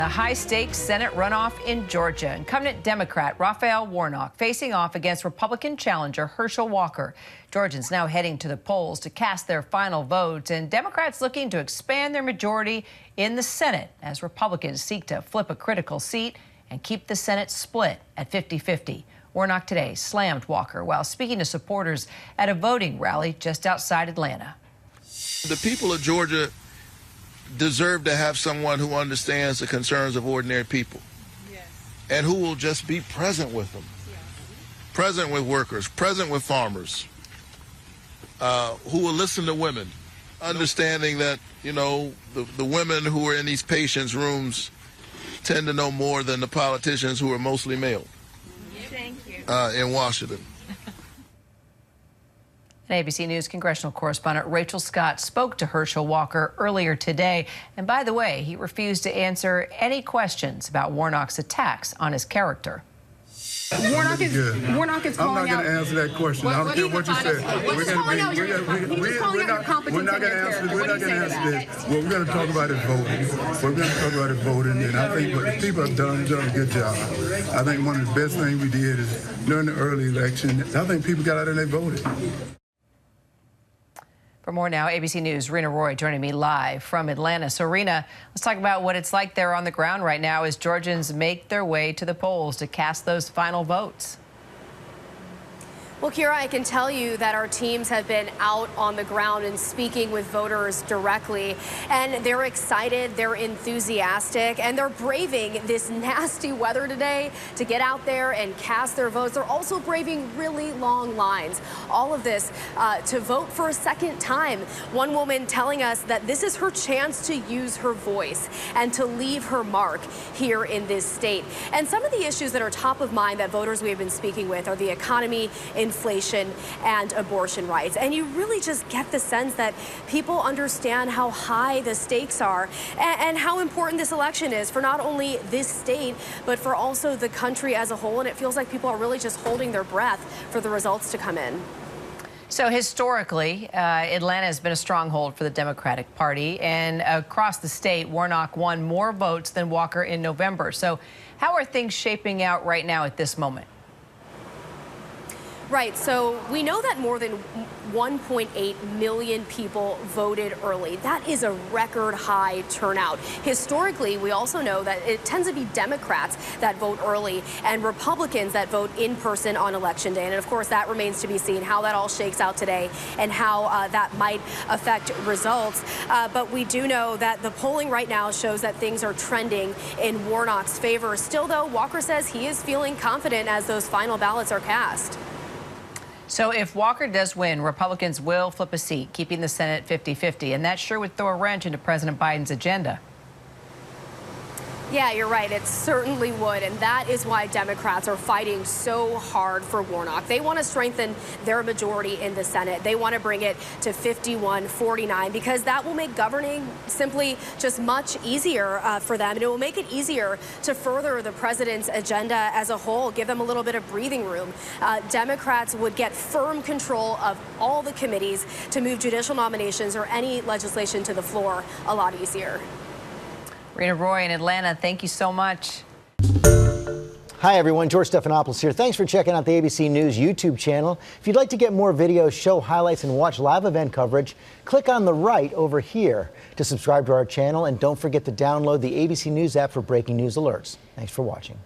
A high-stakes Senate runoff in Georgia. Incumbent Democrat Raphael Warnock facing off against Republican challenger Herschel Walker. Georgians now heading to the polls to cast their final votes, and Democrats looking to expand their majority in the Senate as Republicans seek to flip a critical seat and keep the Senate split at 50-50. Warnock today slammed Walker while speaking to supporters at a voting rally just outside Atlanta. The people of Georgia deserve to have someone who understands the concerns of ordinary people, yes, and who will just be present with them, yeah, present with workers, present with farmers, who will listen to women, understanding that, you know, the women who are in these patients' rooms tend to know more than the politicians who are mostly male. Thank you. In Washington. ABC News congressional correspondent Rachel Scott spoke to Herschel Walker earlier today. And by the way, he refused to answer any questions about Warnock's attacks on his character. Warnock is calling out. I'm not going to answer that question. I don't care what you say. We're not going to answer this. What we're going to talk about is voting. And I think what the people have done a good job. I think one of the best things we did is during the early election, I think people got out and they voted. For more now, ABC News' Reena Roy joining me live from Atlanta. So, Reena, let's talk about what it's like there on the ground right now as Georgians make their way to the polls to cast those final votes. Well, Kira, I can tell you that our teams have been out on the ground and speaking with voters directly, and they're excited, they're enthusiastic, and they're braving this nasty weather today to get out there and cast their votes. They're also braving really long lines. All of this to vote for a second time. One woman telling us that this is her chance to use her voice and to leave her mark here in this state. And some of the issues that are top of mind that voters we have been speaking with are the economy, inflation, and abortion rights. And you really just get the sense that people understand how high the stakes are and how important this election is for not only this state, but for also the country as a whole. And it feels like people are really just holding their breath for the results to come in. So historically, Atlanta has been a stronghold for the Democratic Party, and across the state, Warnock won more votes than Walker in November. So how are things shaping out right now at this moment? Right, so we know that more than 1.8 million people voted early. That is a record high turnout. Historically, we also know that it tends to be Democrats that vote early and Republicans that vote in person on Election Day. And of course, that remains to be seen how that all shakes out today and how that might affect results. But we do know that the polling right now shows that things are trending in Warnock's favor. Still, though, Walker says he is feeling confident as those final ballots are cast. So if Walker does win, Republicans will flip a seat, keeping the Senate 50-50, and that sure would throw a wrench into President Biden's agenda. Yeah, you're right. It certainly would. And that is why Democrats are fighting so hard for Warnock. They want to strengthen their majority in the Senate. They want to bring it to 51-49 because that will make governing simply just much easier for them. And it will make it easier to further the president's agenda as a whole, give them a little bit of breathing room. Democrats would get firm control of all the committees to move judicial nominations or any legislation to the floor a lot easier. Reena Roy in Atlanta, thank you so much. Hi, everyone. George Stephanopoulos here. Thanks for checking out the ABC News YouTube channel. If you'd like to get more videos, show highlights, and watch live event coverage, click on the right over here to subscribe to our channel. And don't forget to download the ABC News app for breaking news alerts. Thanks for watching.